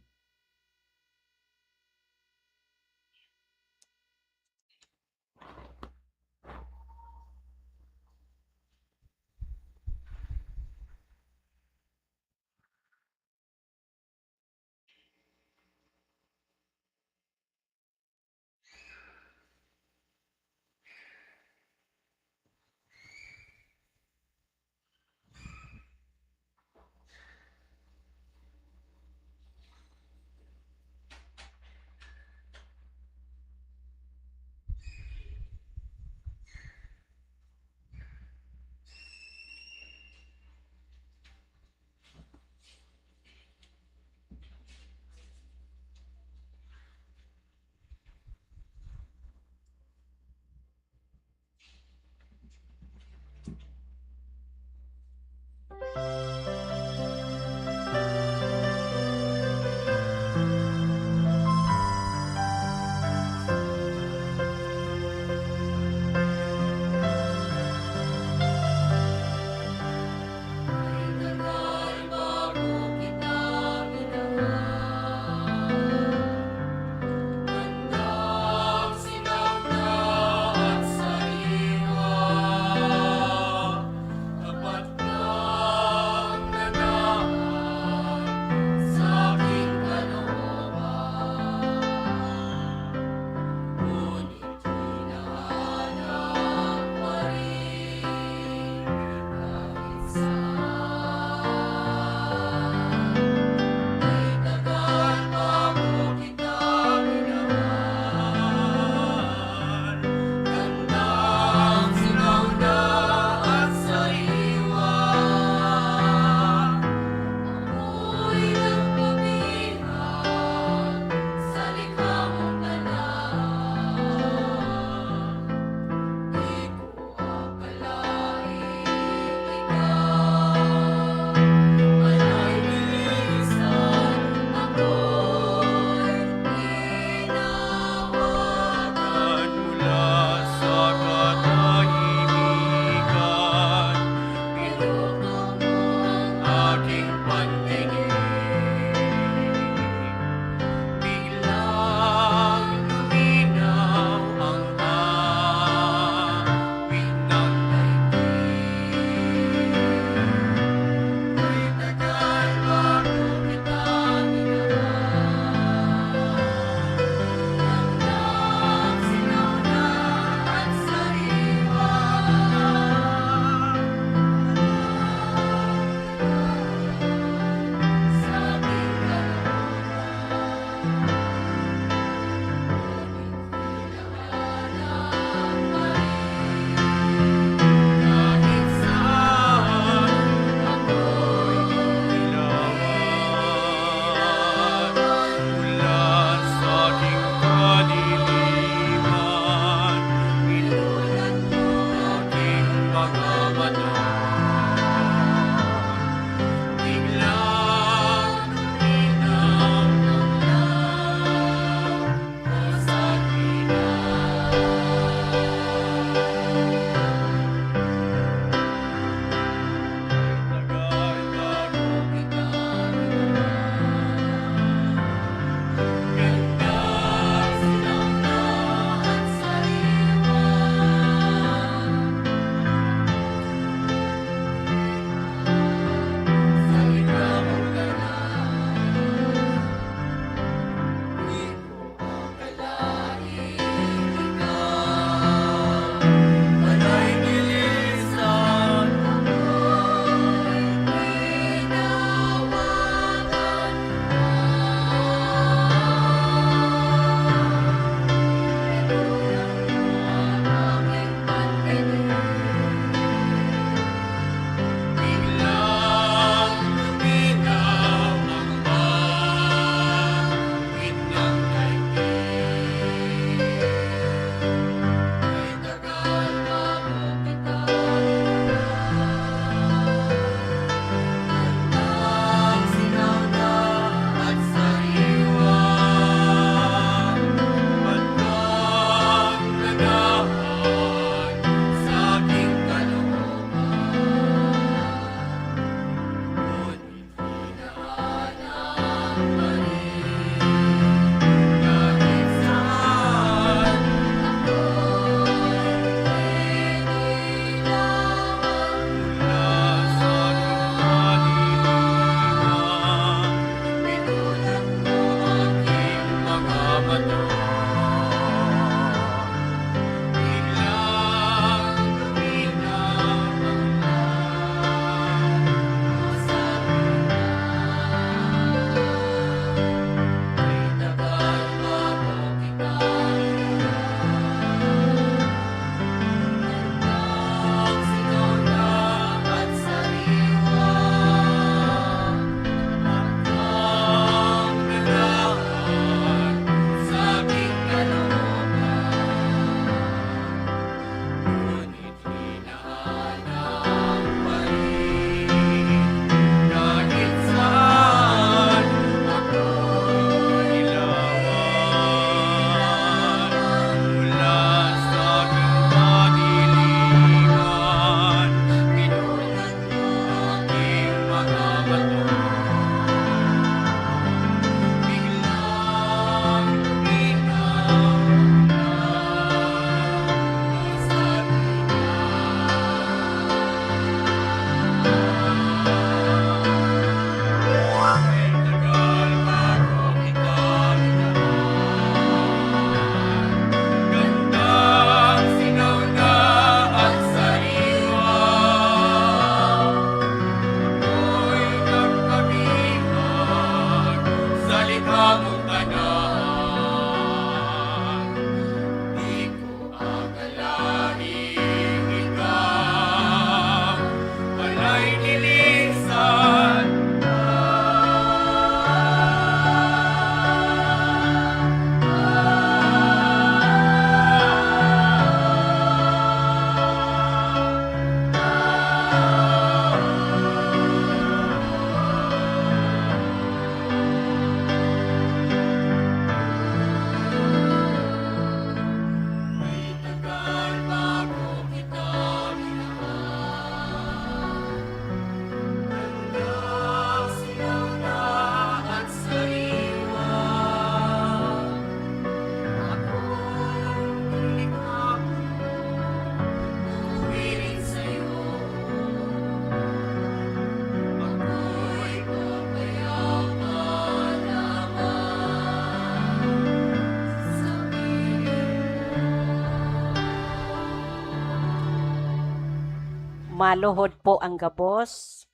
Maluhod po ang gabos,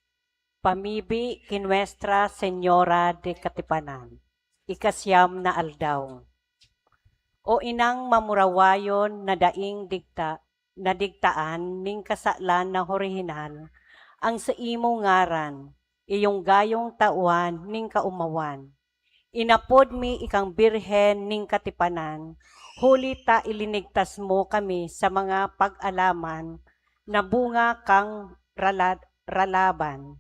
pamibi kin Nuestra Señora de Katipanan, ikasyam na aldaw. O inang mamurawayon na daing na digtaan ning kasaklan na orihinal, ang sa imo ngaran, iyong gayong tauan ning kaumawan. Inapod mi ikang birhen ning Katipanan, huli ta ilinigtas mo kami sa mga pag-alaman, na bunga kang ralaban.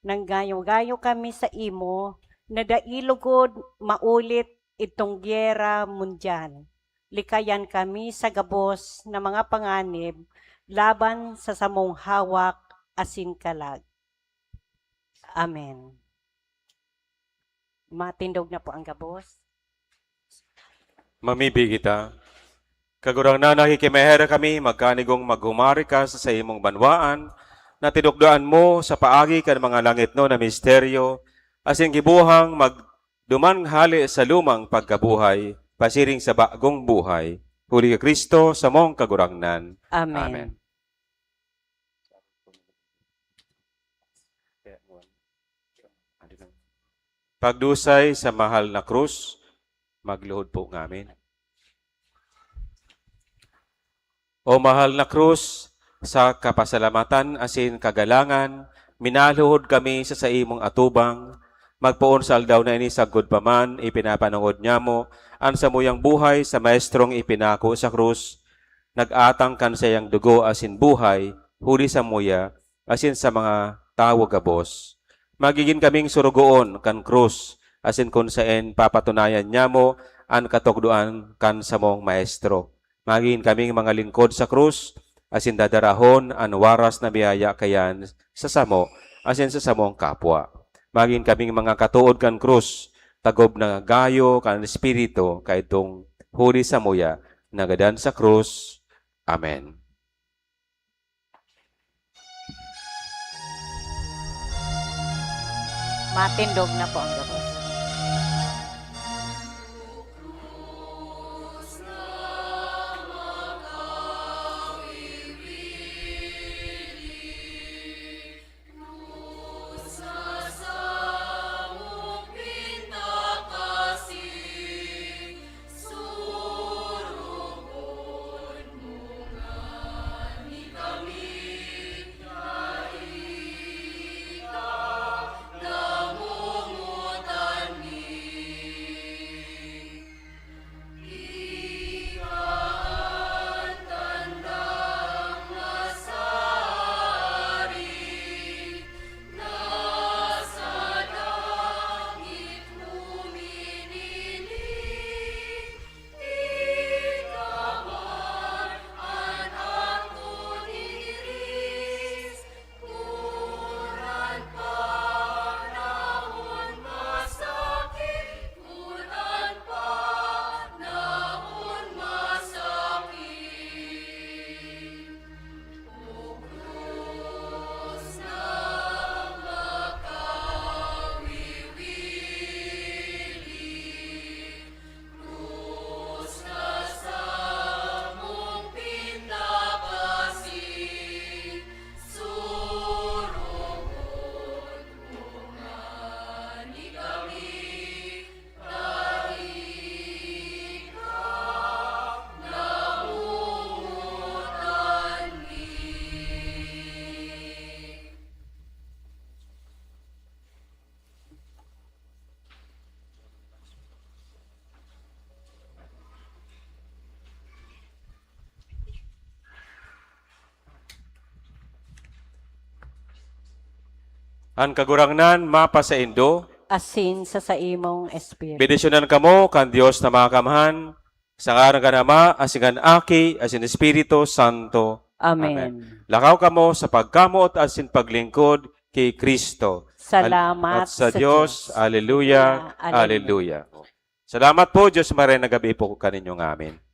Nang gayo-gayo kami sa imo, na dailugod maulit itong gyera mundial. Likayan kami sa gabos na mga panganib, laban sa samong hawak asin kalag. Amen. Matindog na po ang gabos. Mamibi kita. Kagurang na nakikimehera kami, magkanigong maghumari ka sa imong banwaan, na tinukdaan mo sa paagi kan mga langit no na misteryo, asin gibuhang magdumanghali sa lumang pagkabuhay, pasiring sa bagong buhay. Huli ka Kristo sa mong kagurangnan. Amen. Amen. Pagdusay sa mahal na krus, magluhod po ngamin. O mahal na krus, sa kapasalamatan asin kagalangan, minaluhod kami sa imong atubang, magpoon sa aldaw na ini sagod pa man, ipinapanungod niya mo, ang samuyang buhay sa maestrong ipinako sa krus, nag-atang kan sa iyang dugo asin buhay, huli sa muya, asin sa mga tawo gabos. Magiging kaming surugoon kan krus, asin kung saan papatunayan niya mo, ang katugduan kan sa mong maestro. Magiging kaming mga lingkod sa krus, asin dadarahon ang waras na biyaya kayan sa samo, asin sa samong kapwa. Maging kaming mga katuod kan krus, tagob na gayo kan espiritu, kaitong huli sa muya, nagadan sa krus. Amen. Matindog na po ang gabos. Ang kagurangnan mapa sa Indo, Asin sa imong espiritu. bendisyonan kamo kan Dios na makakamahan, sa ngaran kan Ama, asin Aki, asin Espiritu Santo. Amen. Lakaw kamo sa pagkamot asin paglingkod kay Kristo. Salamat At sa Diyos. Alleluia. Alleluia. Alleluia. Salamat po, Diyos Maria, nagabi po kaninyong amin.